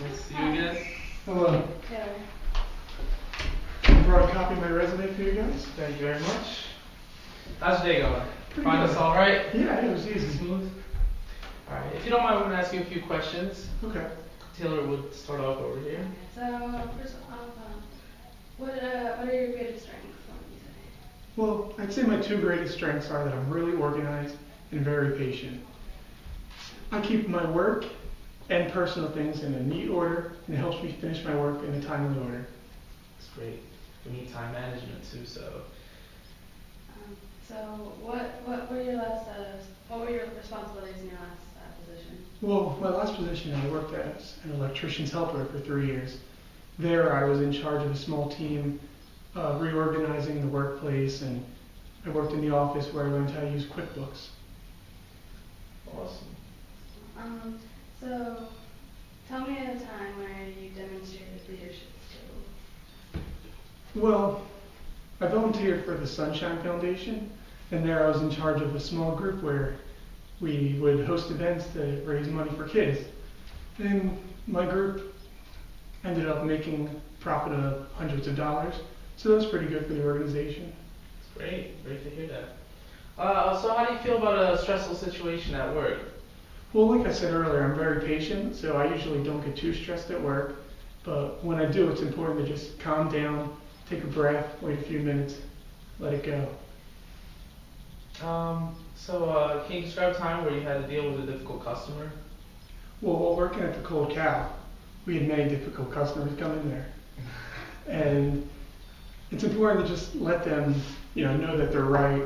Nice to see you again. Hello. Taylor. I brought a copy of my resume for you guys. Thank you very much. How's your day going? Pretty Find good. us all right? Yeah, it was easy. Smooth. All right. If you don't mind, I'm going to ask you a few questions. Okay. Taylor would start off over here. So, first off, what are your greatest strengths? What would you say? Well, I'd say my two greatest strengths are that I'm really organized and very patient. I keep my work and personal things in a neat order, and it helps me finish my work in a timely order. That's great. We need time management too, so. So, what were your responsibilities in your last position? Well, my last position, I worked as an electrician's helper for 3 years. There, I was in charge of a small team, reorganizing the workplace, and I worked in the office where I learned how to use QuickBooks. Awesome. So, tell me a time where you demonstrated leadership skills. Well, I volunteered for the Sunshine Foundation, and there I was in charge of a small group where we would host events to raise money for kids. And my group ended up making a profit of hundreds of dollars, so that was pretty good for the organization. That's great. Great to hear that. So how do you feel about a stressful situation at work? Well, like I said earlier, I'm very patient, so I usually don't get too stressed at work, but when I do, it's important to just calm down, take a breath, wait a few minutes, let it go. Can you describe a time where you had to deal with a difficult customer? Well, while working at the Cold Cow, we had many difficult customers come in there. And it's important to just let them, know that they're right,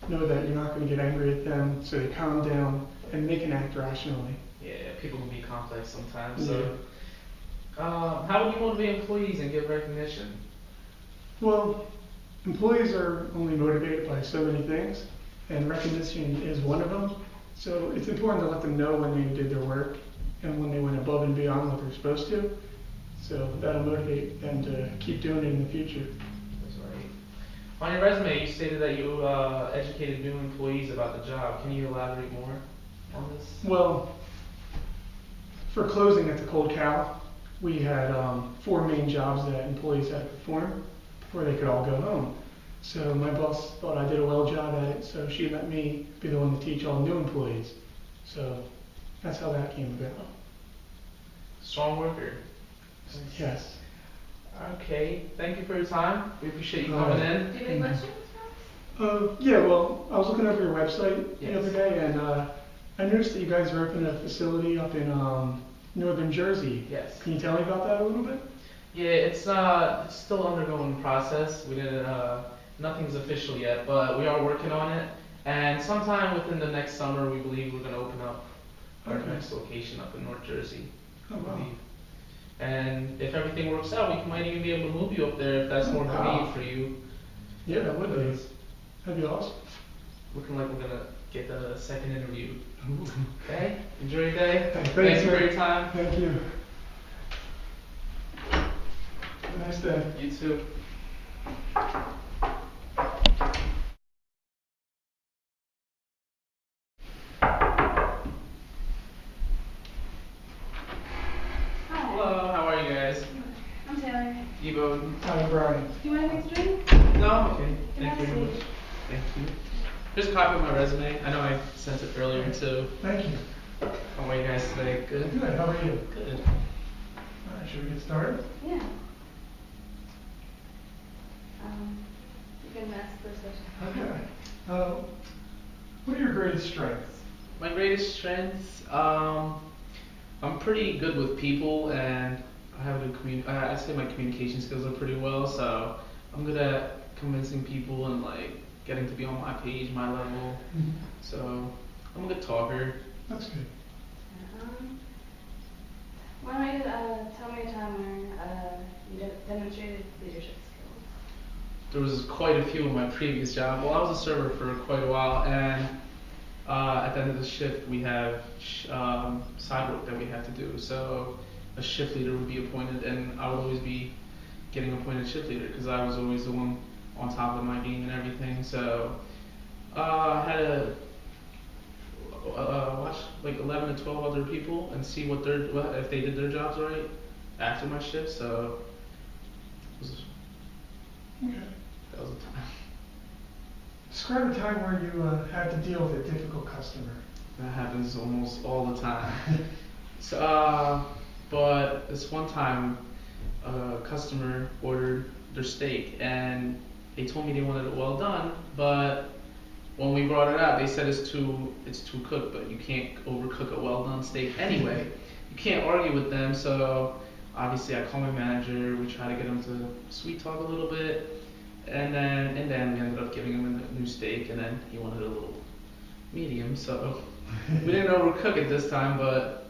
know that you're not going to get angry at them, so they calm down and they can act rationally. Yeah, people can be complex sometimes. So, how would you motivate employees and give recognition? Well, employees are only motivated by so many things, and recognition is one of them. So it's important to let them know when they did their work and when they went above and beyond what they're supposed to. So that'll motivate them to keep doing it in the future. That's right. On your resume, you stated that you educated new employees about the job. Can you elaborate more on this? Well, for closing at the Cold Cow, we had 4 main jobs that employees had to perform before they could all go home. So my boss thought I did a well job at it, so she let me be the one to teach all new employees. So that's how that came about. Strong worker. Yes. Okay, thank you for your time. We appreciate you coming in. Do you have any questions? Yeah, well, I was looking over your website the Yes. other day, and I noticed that you guys are opening a facility up in northern Jersey. Yes. Can you tell me about that a little bit? Yeah, it's still undergoing process. We didn't, nothing's official yet, but we are working on it. And sometime within the next summer, we believe we're going to open up our Okay. next location up in North Jersey. Oh, wow. And if everything works out, we might even be able to move you up there if that's more convenient for you. Yeah, that would be. That'd be awesome. Looking like we're going to get the second interview. Okay? Enjoy your day. Thanks Thank you for sir. your time. Thank you. Have a nice day. You too. Hi. Hello, how are you guys? I'm Taylor. Evo. Hi, Brian. Do you want anything to drink? No, I'm okay. Can I Thank you very see? much. Thank you. Here's a copy of my resume. I know I sent it earlier too. Thank you. How are you guys today? Good? Good. How are you? Good. All right, should we get started? Yeah. You can ask the first question. Okay. What are your greatest strengths? My greatest strengths, I'm pretty good with people, and I have a I'd say my communication skills are pretty well. So I'm good at convincing people and like getting to be on my page, my level. So I'm a good talker. That's good. Why don't you tell me a time where you demonstrated leadership skills? There was quite a few in my previous job. Well, I was a server for quite a while, and at the end of the shift, we have side work that we had to do. So a shift leader would be appointed, and I would always be getting appointed shift leader because I was always the one on top of my game and everything. So I had watch like 11 to 12 other people and see if they did their jobs right after my shift. So it was, Okay. that was a time. Describe a time where you had to deal with a difficult customer. That happens almost all the time. So, but this one time, a customer ordered their steak and they told me they wanted it well done, but when we brought it out, they said it's too cooked, but you can't overcook a well done steak anyway. You can't argue with them, so obviously I called my manager. We tried to get him to sweet talk a little bit, and then we ended up giving him a new steak, and then he wanted a little medium, so we didn't overcook it this time, but.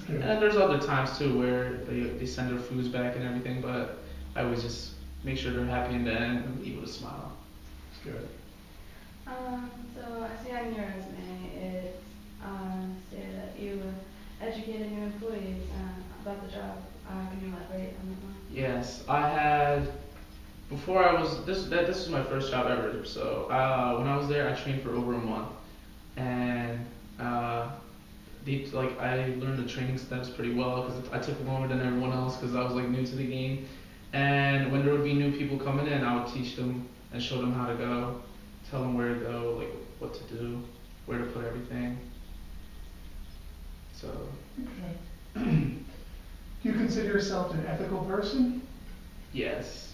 And then there's other times too where they send their foods back and everything, but I always just make sure they're happy in the end and leave with a smile. That's good. So I see on your resume it stated that you educated new employees about the job. Can you elaborate on that one? Yes, I had. Before I was this was my first job ever. So when I was there, I trained for over a month, and I learned the training steps pretty well because I took longer than everyone else because I was like new to the game. And when there would be new people coming in, I would teach them and show them how to go, tell them where to go, like what to do, where to put everything. So. Okay. Do you consider yourself an ethical person? Yes.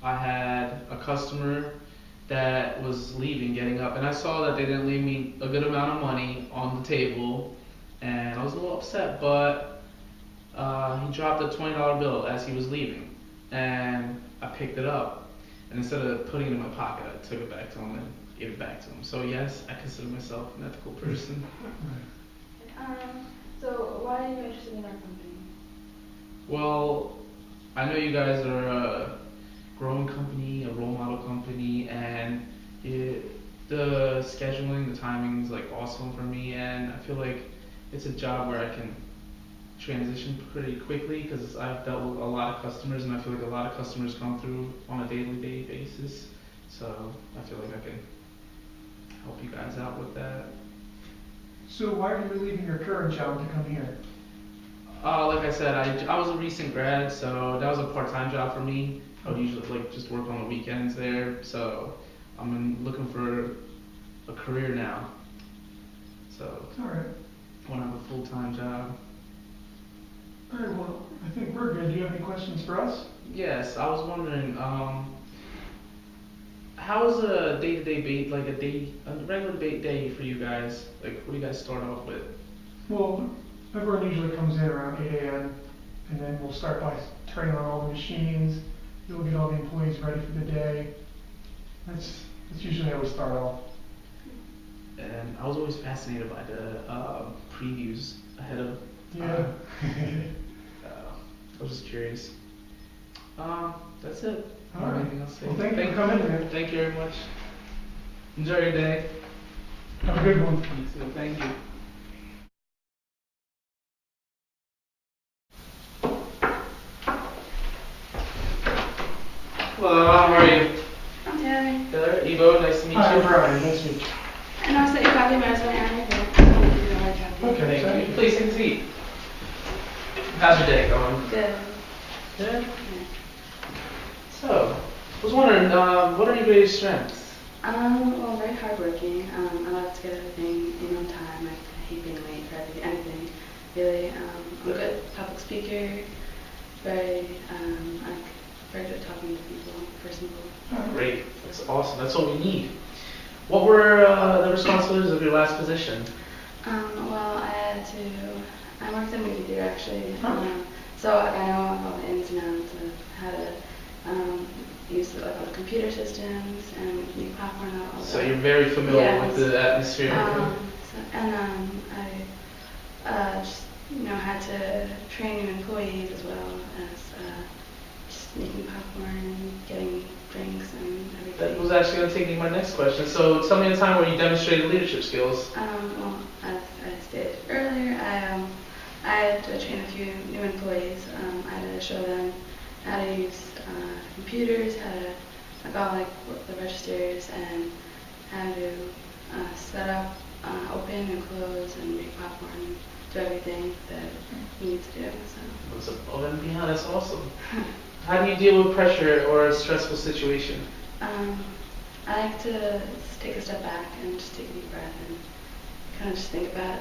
I had a customer that was leaving, getting up, and I saw that they didn't leave me a good amount of money on the table, and I was a little upset, but he dropped a $20 bill as he was leaving, and I picked it up, and instead of putting it in my pocket, I took it back to him and gave it back to him. So yes, I consider myself an ethical person. So why are you interested in our company? Well, I know you guys are a growing company, a role model company, and the scheduling, the timing is like awesome for me, and I feel like it's a job where I can transition pretty quickly because I've dealt with a lot of customers, and I feel like a lot of customers come through on a daily basis, so I feel like I can help you guys out with that. So why are you leaving your current job to come here? Like I said, I was a recent grad, so that was a part-time job for me. I would usually just work on the weekends there, so I'm looking for a career now. So All right. I want to have a full-time job. All right, well, I think we're good. Do you have any questions for us? Yes, I was wondering, how is a day-to-day a regular day for you guys? Like, what do you guys start off with? Well, everyone usually comes in around 8 a.m. and then we'll start by turning on all the machines. We'll get all the employees ready for the day. That's usually how we start off. And I was always fascinated by the previews ahead of. Yeah. I was just curious. That's it. All right. Anything else to say? Well, thank you for coming, man. Thank you very much. Enjoy your day. Have a good one. You too. Thank you. Hello, how are you? I'm Taylor. Taylor, Evo, nice to meet Hi, you. I'm Brian. Nice to meet you. And I said you got your resume and everything. Okay. Thank you. Please take a seat. How's your day going? Good. Good? So, I was wondering, what are your greatest strengths? Well, I'm very hardworking. I like to get everything in on time. I hate being late for anything, really. I'm a good public speaker. I'm very good at talking to people, personable. Great. That's awesome. That's what we need. What were the responsibilities of your last position? Well, I worked in movie theater actually. So I know all the ins and outs of how to use all the computer systems and new platform and all that. So you're very familiar with the atmosphere. I just had to train new employees as well as just making popcorn and getting drinks and everything. That was actually going to take me to my next question. So tell me a time where you demonstrated leadership skills. Well, as I stated earlier, I had to train a few new employees. I had to show them how to use computers, how to the registers, and how to set up open and close and make popcorn and do everything that he needs to do. So. It was above and beyond. That's awesome. How do you deal with pressure or a stressful situation? I like to take a step back and just take a deep breath and kind of just think about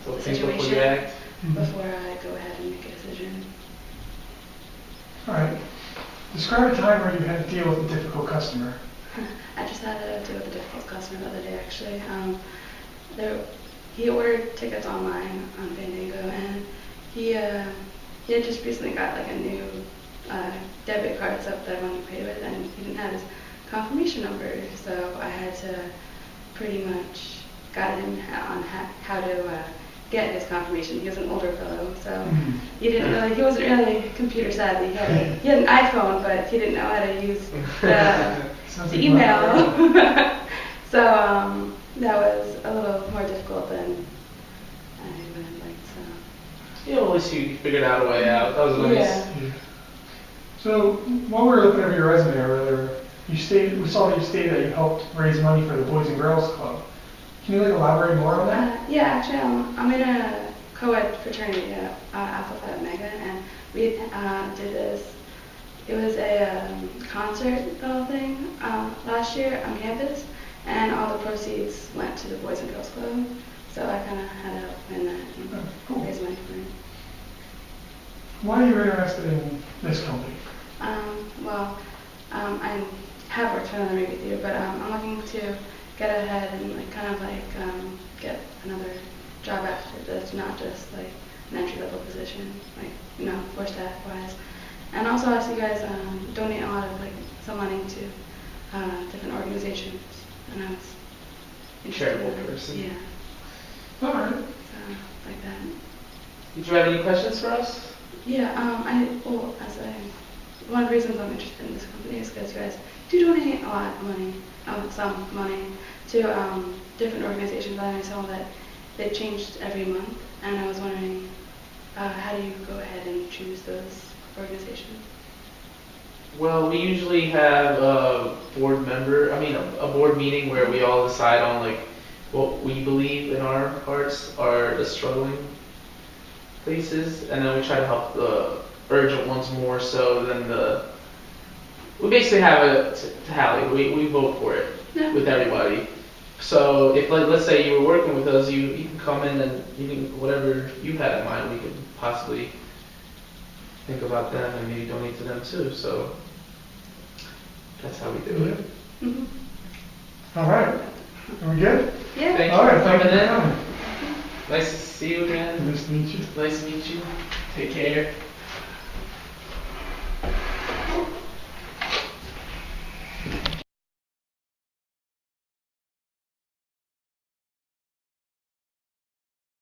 So the think situation before you act. before I go ahead and make a decision. All right. Describe a time where you had to deal with a difficult customer. I just had to deal with a difficult customer the other day, actually. He ordered tickets online on Fandango, and he had just recently got like a new debit card set that I wanted to pay with, and he didn't have his confirmation number, so I had to pretty much guide him on how to get his confirmation. He was an older fellow, so he wasn't really computer savvy. He had an iPhone, but he didn't know how to use the email. So that was a little more difficult than I would have liked. So. Yeah, well, at least you figured out a way out. That was nice. Yeah. So while we were looking over your resume earlier, we saw that you stated that you helped raise money for the Boys and Girls Club. Can you elaborate more on that? Yeah, actually, I'm in a co-ed fraternity at Alpha Phi Omega, and we did this. It was a concert thing last year on campus, and all the proceeds went to the Boys and Girls Club. So I kind of had to help in that and raise money for it. Why are you interested in this company? I have worked for another movie theater, but I'm looking to get ahead and get another job after this, not just like an entry-level position, for staff-wise. And also, I see you guys donate a lot of some money to different organizations, and I was interested Charitable in that. person. Yeah. All right. So like that. Did you have any questions for us? Yeah. One of the reasons I'm interested in this company is because you guys do donate a lot of money, some money to different organizations. I saw that they changed every month, and I was wondering, how do you go ahead and choose those organizations? Well, we usually have a board meeting where we all decide on what we believe in our hearts are the struggling places, and then we try to help the urgent ones more so than we basically have a tally. We vote for it with everybody. So if let's say you were working with us, you can come in and you can, whatever you had in mind, we could possibly think about them and maybe donate to them too. So that's how we do it. Mm-hmm. All right. Are we good? Yeah. Thank All you right. for Thank you coming for in. coming. Nice to see you again. Nice to meet you. Nice to meet you. Take care.